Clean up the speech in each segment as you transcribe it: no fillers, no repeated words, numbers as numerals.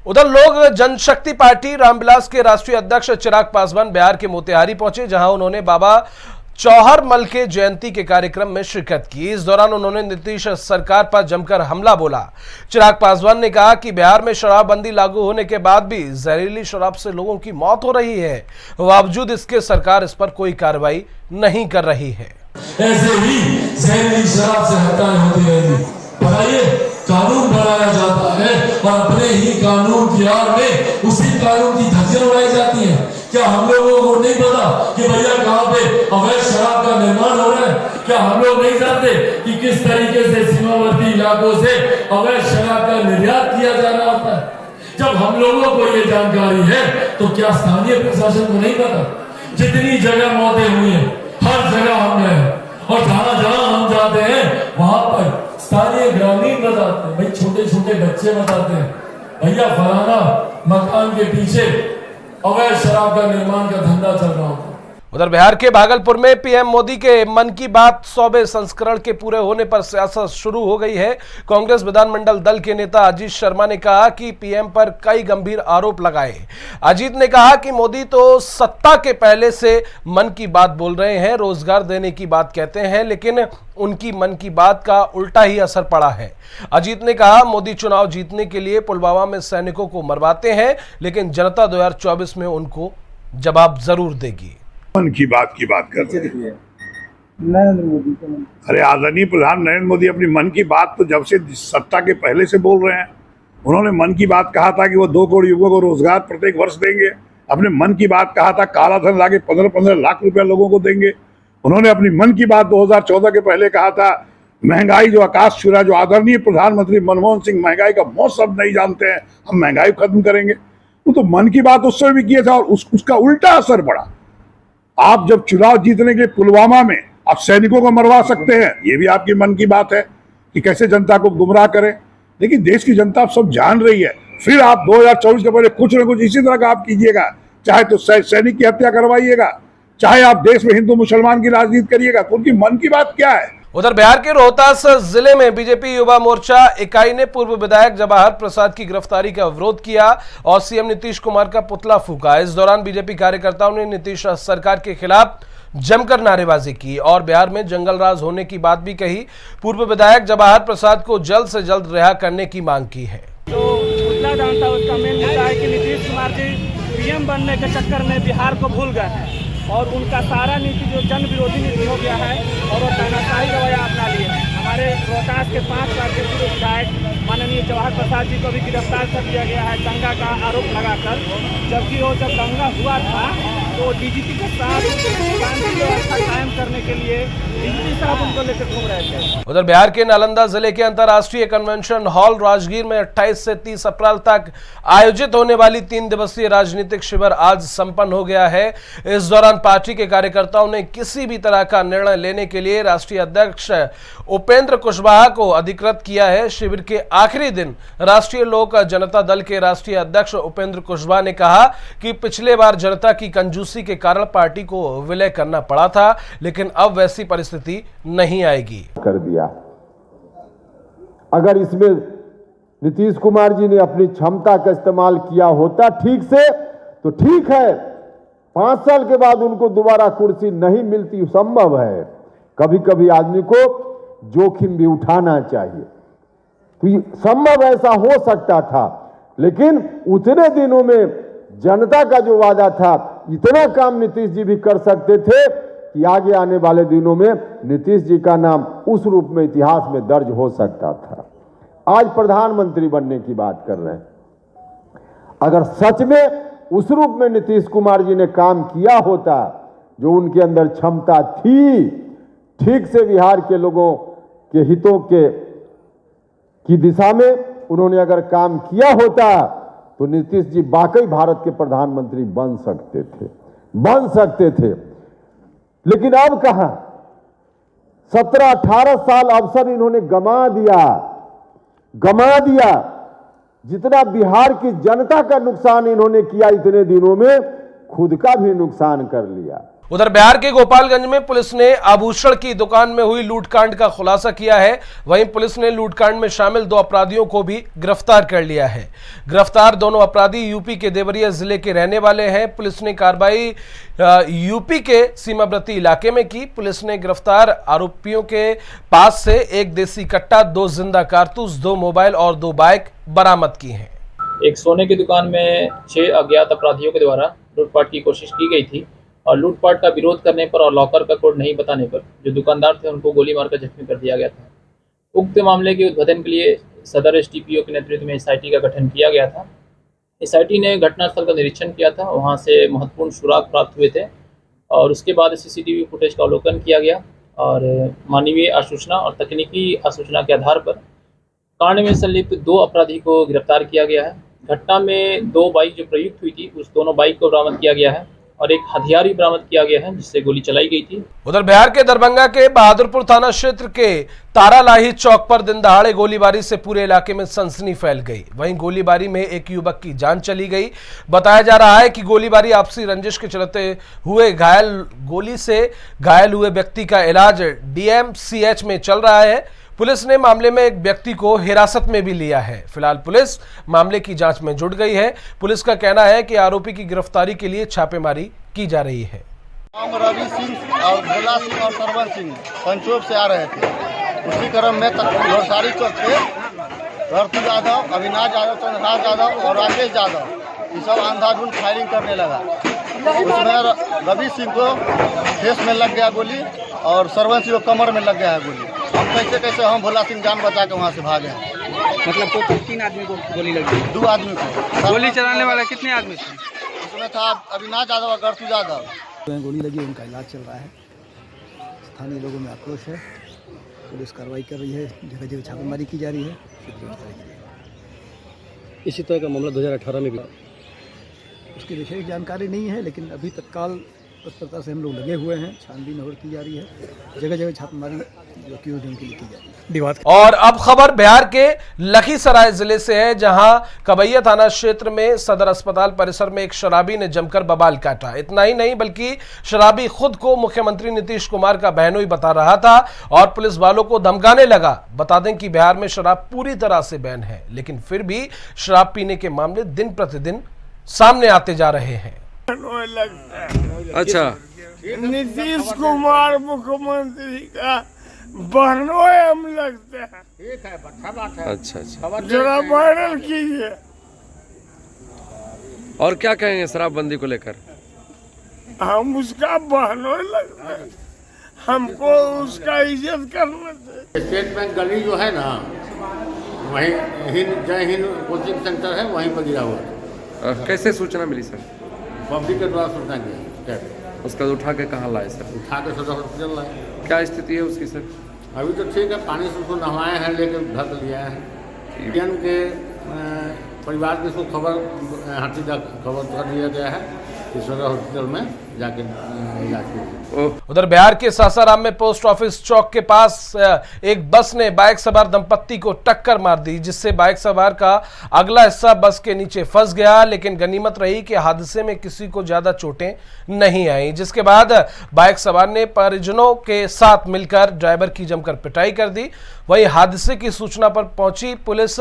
उधर लोक जनशक्ति पार्टी रामविलास के राष्ट्रीय अध्यक्ष चिराग पासवान बिहार के मोतिहारी पहुंचे, जहां उन्होंने बाबा चौहर मल के जयंती के कार्यक्रम में शिरकत की। इस दौरान उन्होंने नीतीश सरकार पर जमकर हमला बोला। चिराग पासवान ने कहा कि बिहार में शराबबंदी लागू होने के बाद भी जहरीली शराब से लोगों की मौत हो रही है, बावजूद इसके सरकार इस पर कोई कार्रवाई नहीं कर रही है। ऐसे ही जहरीली शराब से हत्याएं होती रहेंगी। बताइए, कानून बनाया जाता है और अपने ही कानून की आड़ में उसी कानून की धज्जियां उड़ाई जाती हैं। क्या हम लोगों को नहीं पता कि भैया कहाँ पे अवैध शराब का निर्माण हो रहा है? क्या हम लोग नहीं जानते कि किस तरीके से सीमावर्ती इलाकों से अवैध शराब का निर्यात किया जा रहा होता है? जब हम लोगों को ये जानकारी है तो क्या स्थानीय प्रशासन को नहीं पता? जितनी जगह मौतें हुई हैं, हर जगह हम गए और जहां जहां हम जाते हैं वहां पर स्थानीय ग्रामीण बताते हैं, भाई छोटे छोटे बच्चे बताते हैं, भैया फलाना मकान के पीछे अवैध शराब का निर्माण का धंधा चल रहा होता है। उधर बिहार के भागलपुर में पीएम मोदी के मन की बात 100वें संस्करण के पूरे होने पर सियासत शुरू हो गई है। कांग्रेस विधानमंडल दल के नेता अजीत शर्मा ने कहा कि पीएम पर कई गंभीर आरोप लगाए। अजीत ने कहा कि मोदी तो सत्ता के पहले से मन की बात बोल रहे हैं, रोजगार देने की बात कहते हैं, लेकिन उनकी मन की बात का उल्टा ही असर पड़ा है। अजीत ने कहा, मोदी चुनाव जीतने के लिए पुलवामा में सैनिकों को मरवाते हैं, लेकिन जनता 2024 में उनको जवाब जरूर देगी। मन की बात कर रहे हैं नरेंद्र मोदी को। अरे आदरणीय प्रधान नरेंद्र मोदी अपनी मन की बात तो जब से सत्ता के पहले से बोल रहे हैं। उन्होंने मन की बात कहा था कि वो 2 करोड़ युवकों को रोजगार प्रत्येक वर्ष देंगे। अपने मन की बात कहा था काला धन लाके 15-15 लाख रुपया लोगों को देंगे। उन्होंने अपनी मन की बात 2014 के पहले कहा था महंगाई जो आकाश छू रहा है, जो आदरणीय प्रधानमंत्री मनमोहन सिंह महंगाई का मौत शब्द नहीं जानते हैं, हम महंगाई खत्म करेंगे। वो तो मन की बात उस समय भी किए थे और उसका उल्टा असर पड़ा। आप जब चुनाव जीतने के पुलवामा में आप सैनिकों को मरवा सकते हैं, ये भी आपकी मन की बात है कि कैसे जनता को गुमराह करें। लेकिन देश की जनता आप सब जान रही है। फिर आप 2024 के पहले कुछ न कुछ इसी तरह का आप कीजिएगा, चाहे तो सैनिक की हत्या करवाइएगा, चाहे आप देश में हिंदू मुसलमान की राजनीति करिएगा। तो उनकी मन की बात क्या है? उधर बिहार के रोहतास जिले में बीजेपी युवा मोर्चा इकाई ने पूर्व विधायक जवाहर प्रसाद की गिरफ्तारी का विरोध किया और सीएम नीतीश कुमार का पुतला फूंका। इस दौरान बीजेपी कार्यकर्ताओं ने नीतीश सरकार के खिलाफ जमकर नारेबाजी की और बिहार में जंगल राज होने की बात भी कही। पूर्व विधायक जवाहर प्रसाद को जल्द से जल्द रिहा करने की मांग की है। जो पुतला दान था उसका मेन मुद्दा है कि नीतीश कुमार जी पीएम बनने के चक्कर में बिहार को भूल गए हैं और उनका सारा नीति जो जन विरोधी नीति हो गया है और वो तानाशाही रवैया अपना लिए हैं। हमारे रोहतास के 5 बार के पूर्व विधायक माननीय जवाहर प्रसाद जी को भी गिरफ्तार कर दिया गया है दंगा का आरोप लगाकर, जबकि वो जब दंगा हुआ था तो डीजीपी के साथ शांति व्यवस्था कायम करने के लिए डीजीपी साहब उनको लेकर घूम रहे थे। उधर बिहार के नालंदा जिले के अंतर्राष्ट्रीय कन्वेंशन हॉल राजगीर में 28 से 30 अप्रैल तक आयोजित होने वाली 3 दिवसीय राजनीतिक शिविर आज संपन्न हो गया है। इस दौरान पार्टी के कार्यकर्ताओं ने किसी भी तरह का निर्णय लेने के लिए राष्ट्रीय अध्यक्ष उपेंद्र कुशवाहा को अधिकृत किया है। शिविर के आखिरी दिन राष्ट्रीय लोक जनता दल के राष्ट्रीय अध्यक्ष उपेंद्र कुशवाहा ने कहा कि पिछले बार जनता की कंजूसी के कारण पार्टी को विलय करना पड़ा था, लेकिन अब वैसी परिस्थिति नहीं आएगी। कर दिया। अगर इसमें नीतीश कुमार जी ने अपनी क्षमता का इस्तेमाल किया होता ठीक से तो ठीक है, 5 साल के बाद उनको दोबारा कुर्सी नहीं मिलती, संभव है। कभी कभी आदमी को जोखिम भी उठाना चाहिए, तो संभव ऐसा हो सकता था। लेकिन उतने दिनों में जनता का जो वादा था, इतना काम नीतीश जी भी कर सकते थे कि आगे आने वाले दिनों में नीतीश जी का नाम उस रूप में इतिहास में दर्ज हो सकता था। आज प्रधानमंत्री बनने की बात कर रहे हैं। अगर सच में उस रूप में नीतीश कुमार जी ने काम किया होता जो उनके अंदर क्षमता थी, ठीक से बिहार के लोगों के हितों की दिशा में उन्होंने अगर काम किया होता तो नीतीश जी वाकई भारत के प्रधानमंत्री बन सकते थे। लेकिन अब कहां, 17-18 साल अवसर इन्होंने गमा दिया। जितना बिहार की जनता का नुकसान इन्होंने किया, इतने दिनों में खुद का भी नुकसान कर लिया। उधर बिहार के गोपालगंज में पुलिस ने आभूषण की दुकान में हुई लूटकांड का खुलासा किया है। वहीं पुलिस ने लूटकांड में शामिल 2 अपराधियों को भी गिरफ्तार कर लिया है। गिरफ्तार दोनों अपराधी यूपी के देवरिया जिले के रहने वाले हैं। पुलिस ने कार्रवाई यूपी के सीमावर्ती इलाके में की। पुलिस ने गिरफ्तार आरोपियों के पास से 1 देसी कट्टा, 2 जिंदा कारतूस, 2 मोबाइल और 2 बाइक बरामद की हैं। एक सोने की दुकान में 6 अज्ञात अपराधियों के द्वारा लूटपाट की कोशिश की गई थी और लूटपाट का विरोध करने पर और लॉकर का कोड नहीं बताने पर जो दुकानदार थे उनको गोली मारकर जख्मी कर दिया गया था। उक्त मामले के उद्भेदन के लिए सदर एसडीपीओ के नेतृत्व में एसआईटी का गठन किया गया था। एसआईटी ने घटनास्थल का निरीक्षण किया था, वहां से महत्वपूर्ण सुराग प्राप्त हुए थे और उसके बाद सीसीटीवी फुटेज का अवलोकन किया गया और मानवीय आसूचना और तकनीकी आसूचना के आधार पर कांड में संलिप्त 2 अपराधी को गिरफ्तार किया गया है। घटना में 2 बाइक जो प्रयुक्त हुई थी उस दोनों बाइक को बरामद किया गया है और एक हथियार भी बरामद किया गया है जिससे गोली चलाई गई थी। उधर बिहार के दरभंगा के बहादुरपुर थाना क्षेत्र के तारालाही चौक पर दिन दहाड़े गोलीबारी से पूरे इलाके में सनसनी फैल गई। वहीं गोलीबारी में एक युवक की जान चली गई। बताया जा रहा है कि गोलीबारी आपसी रंजिश के चलते हुए गोली से घायल हुए व्यक्ति का इलाज डीएमसीएच में चल रहा है। पुलिस ने मामले में एक व्यक्ति को हिरासत में भी लिया है। फिलहाल पुलिस मामले की जांच में जुट गई है। पुलिस का कहना है कि आरोपी की गिरफ्तारी के लिए छापेमारी की जा रही है। हम रवि सिंह और भोला सिंह और सरवन सिंह पंचोब से आ रहे थे। उसी क्रम में घोड़सारी चौक पे भरतू यादव, अविनाश यादव, चंद्रहास यादव और राकेश यादव ये सब अंधाधुंध फायरिंग करने लगा। उसमें रवि सिंह को फेस में लग गया गोली और सरवन सिंह को कमर में लग गया है गोली। हम कैसे हम भोला सिंह जान बचा के वहाँ से भागे। मतलब तो 3 आदमी को गोली लगी? 2 आदमी को। गोली चलाने वाला कितने आदमी थे? उसमें था अविनाश यादव और गरतू यादव। गोली लगी, उनका इलाज चल रहा है। स्थानीय लोगों में आक्रोश है। पुलिस कार्रवाई कर रही है, जगह जगह छापेमारी की जा रही है। इसी तरह का मामला 2018 में भी उसकी विशेष जानकारी नहीं है, लेकिन अभी तत्काल तत्परता से हम लोग लगे हुए हैं। छानबीन और की जा रही है, जगह जगह छापेमारी जो की जा रही है। और अब खबर बिहार के लखीसराय जिले से है, जहां कबैया थाना क्षेत्र में सदर अस्पताल परिसर में एक शराबी ने जमकर बवाल काटा। इतना ही नहीं बल्कि शराबी खुद को मुख्यमंत्री नीतीश कुमार का बहनोई बता रहा था और पुलिस वालों को धमकाने लगा। बता दें कि बिहार में शराब पूरी तरह से बैन है, लेकिन फिर भी शराब पीने के मामले दिन प्रतिदिन सामने आते जा रहे हैं। अच्छा, नीतीश कुमार मुख्यमंत्री का बहनोई हम लगते हैं। अच्छा, जरा वायरल कीजिए। और क्या कहेंगे शराबबंदी को लेकर? हम उसका बहनोई लगते हैं, हमको उसका इज्जत करना चाहिए। स्टेट बैंक गली जो है ना, वहीं जय हिंद कोचिंग सेंटर है, वहीं पर गिरा हुआ। कैसे सूचना मिली सर? पब्लिक के द्वारा सूचना किया। उसका उठा के कहाँ लाए सर? उठा के सदर हॉस्पिटल लाए। क्या स्थिति है उसकी सर? अभी तो ठीक है, पानी से उसको नहवाए हैं, लेकर घर पर लिया है। इंडियन के परिवार के इसको खबर हाथी खबर कर दिया गया है कि सदर हॉस्पिटल में जाके इलाज किया। उधर बिहार के सासाराम में पोस्ट ऑफिस चौक के पास एक बस ने बाइक सवार दंपत्ति को टक्कर मार दी, जिससे बाइक सवार का अगला हिस्सा बस के नीचे फंस गया। लेकिन गनीमत रही कि हादसे में किसी को ज्यादा चोटें नहीं आई, जिसके बाद बाइक सवार ने परिजनों के साथ मिलकर ड्राइवर की जमकर पिटाई कर दी। वहीं हादसे की सूचना पर पहुंची पुलिस,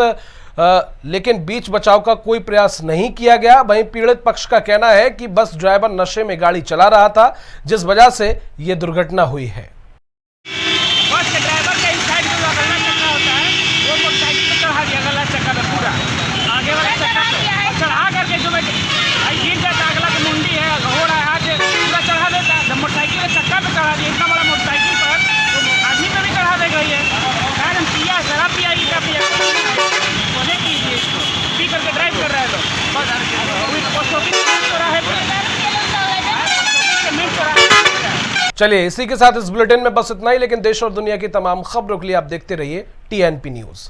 लेकिन बीच बचाव का कोई प्रयास नहीं किया गया। वहीं पीड़ित पक्ष का कहना है कि बस ड्राइवर नशे में गाड़ी चला रहा था, जिस वजह से यह दुर्घटना हुई है। बस के ड्राइवर के इस साइड में जो अगला चक्का होता है वो मोटरसाइकिल पे चढ़ा दिया, अगला चक्का पे पूरा आगे वाला चक्का पे चढ़ा करके जो गिर जाता, अगला की मुंडी है हो रहा है आज पूरा चढ़ा देता। जब मोटरसाइकिल के चक्का पे चढ़ा दिया, इतना बड़ा मोटरसाइकिल पर तो आदमी पे भी चढ़ा दे गई है। शायद हम पिया शराब पिया क्या पिया पी करके ड्राइव कर रहे हैं लोग। चलिए इसी के साथ इस बुलेटिन में बस इतना ही, लेकिन देश और दुनिया की तमाम खबरों के लिए आप देखते रहिए TNP न्यूज।